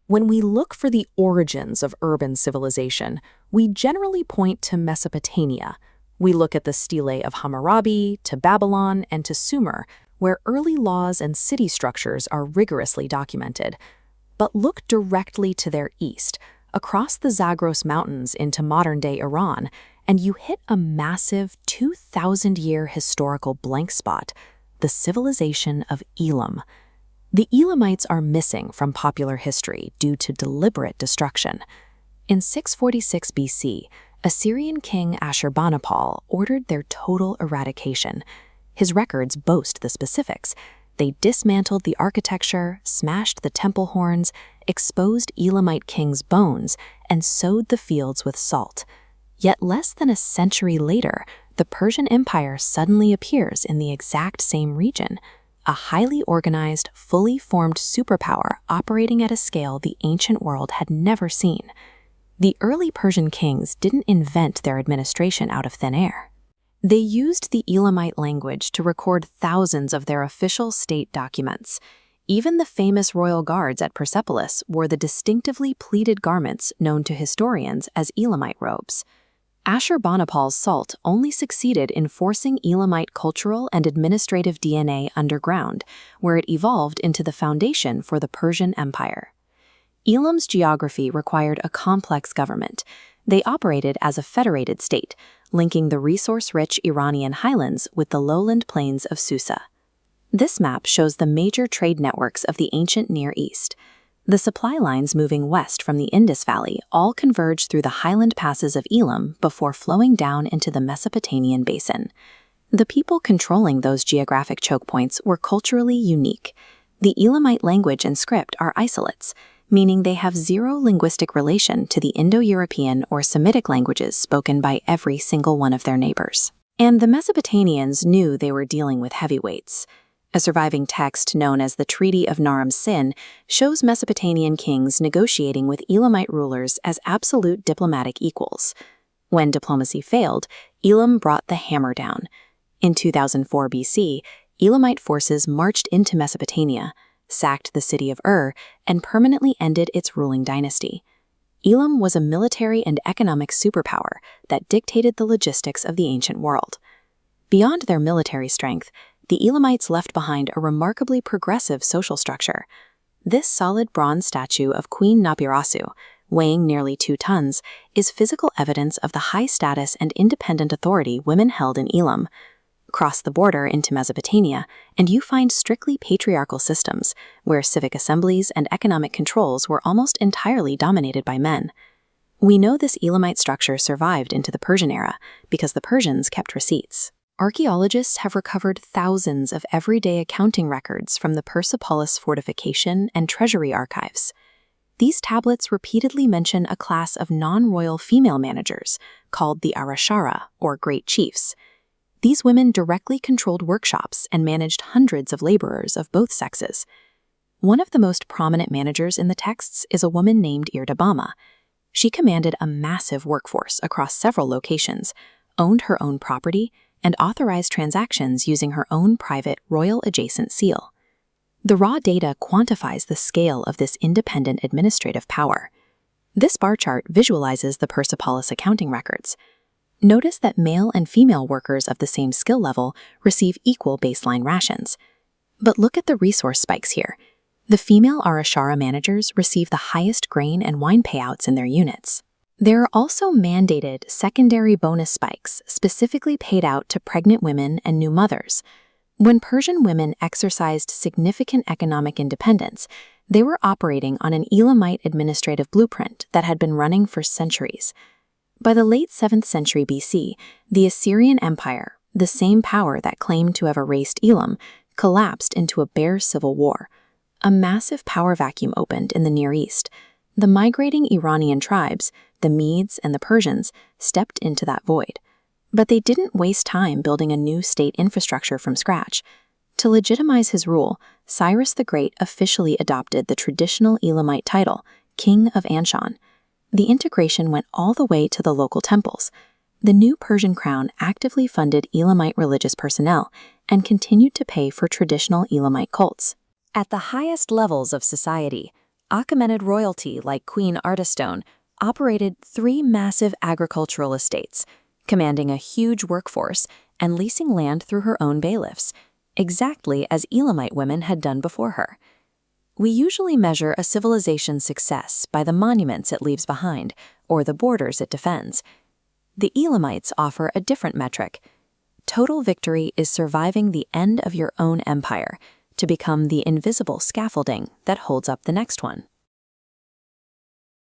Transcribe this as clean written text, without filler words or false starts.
When we look for the origins of urban civilization, we generally point to Mesopotamia. We look at the Stele of Hammurabi, to Babylon, and to Sumer, where early laws and city structures are rigorously documented. But look directly to their east, across the Zagros Mountains into modern-day Iran, and you hit a massive 2,000-year historical blank spot, the civilization of Elam. The Elamites are missing from popular history due to deliberate destruction. In 646 B.C., Assyrian King Ashurbanipal ordered their total eradication. His records boast the specifics. They dismantled the architecture, smashed the temple horns, exposed Elamite kings' bones, and sowed the fields with salt. Yet less than a century later, the Persian Empire suddenly appears in the exact same region, a highly organized, fully formed superpower operating at a scale the ancient world had never seen. The early Persian kings didn't invent their administration out of thin air. They used the Elamite language to record thousands of their official state documents. Even the famous royal guards at Persepolis wore the distinctively pleated garments known to historians as Elamite robes. Ashurbanipal's salt only succeeded in forcing Elamite cultural and administrative DNA underground, where it evolved into the foundation for the Persian Empire. Elam's geography required a complex government. They operated as a federated state, linking the resource-rich Iranian highlands with the lowland plains of Susa. This map shows the major trade networks of the ancient Near East. The supply lines moving west from the Indus Valley all converge through the highland passes of Elam before flowing down into the Mesopotamian basin. The people controlling those geographic chokepoints were culturally unique. The Elamite language and script are isolates, meaning they have zero linguistic relation to the Indo-European or Semitic languages spoken by every single one of their neighbors. And the Mesopotamians knew they were dealing with heavyweights. A surviving text known as the Treaty of Naram-Sin shows Mesopotamian kings negotiating with Elamite rulers as absolute diplomatic equals. When diplomacy failed, Elam brought the hammer down. In 2004 BC, Elamite forces marched into Mesopotamia, sacked the city of and permanently ended its ruling dynasty. Elam was a military and economic superpower that dictated the logistics of the ancient world. Beyond their military strength, the Elamites left behind a remarkably progressive social structure. This solid bronze statue of Queen Napir-Asu, weighing nearly 2 tons, is physical evidence of the high status and independent authority women held in Elam. Cross the border into Mesopotamia, and you find strictly patriarchal systems, where civic assemblies and economic controls were almost entirely dominated by men. We know this Elamite structure survived into the Persian era because the Persians kept receipts. Archaeologists have recovered thousands of everyday accounting records from the Persepolis fortification and treasury archives. These tablets repeatedly mention a class of non-royal female managers called the arashshara, or great chiefs. These women directly controlled workshops and managed hundreds of laborers of both sexes. One of the most prominent managers in the texts is a woman named Irdabama. She commanded a massive workforce across several locations, owned her own property, and authorized transactions using her own private royal-adjacent seal. The raw data quantifies the scale of this independent administrative power. This bar chart visualizes the Persepolis accounting records. Notice that male and female workers of the same skill level receive equal baseline rations. But look at the resource spikes here. The female arashshara managers receive the highest grain and wine payouts in their units. There are also mandated secondary bonus spikes specifically paid out to pregnant women and new mothers. When Persian women exercised significant economic independence, they were operating on an Elamite administrative blueprint that had been running for centuries. By the late 7th century BC, the Assyrian Empire, the same power that claimed to have erased Elam, collapsed into a bare civil war. A massive power vacuum opened in the Near East. The migrating Iranian tribes, the Medes and the Persians, stepped into that void. But they didn't waste time building a new state infrastructure from scratch. To legitimize his rule, Cyrus the Great officially adopted the traditional Elamite title, King of Anshan. The integration went all the way to the local temples. The new Persian crown actively funded Elamite religious personnel and continued to pay for traditional Elamite cults. At the highest levels of society, Achaemenid royalty, like Queen Artistone, operated 3 massive agricultural estates, commanding a huge workforce and leasing land through her own bailiffs, exactly as Elamite women had done before her. We usually measure a civilization's success by the monuments it leaves behind or the borders it defends. The Elamites offer a different metric. Total victory is surviving the end of your own empire to become the invisible scaffolding that holds up the next one.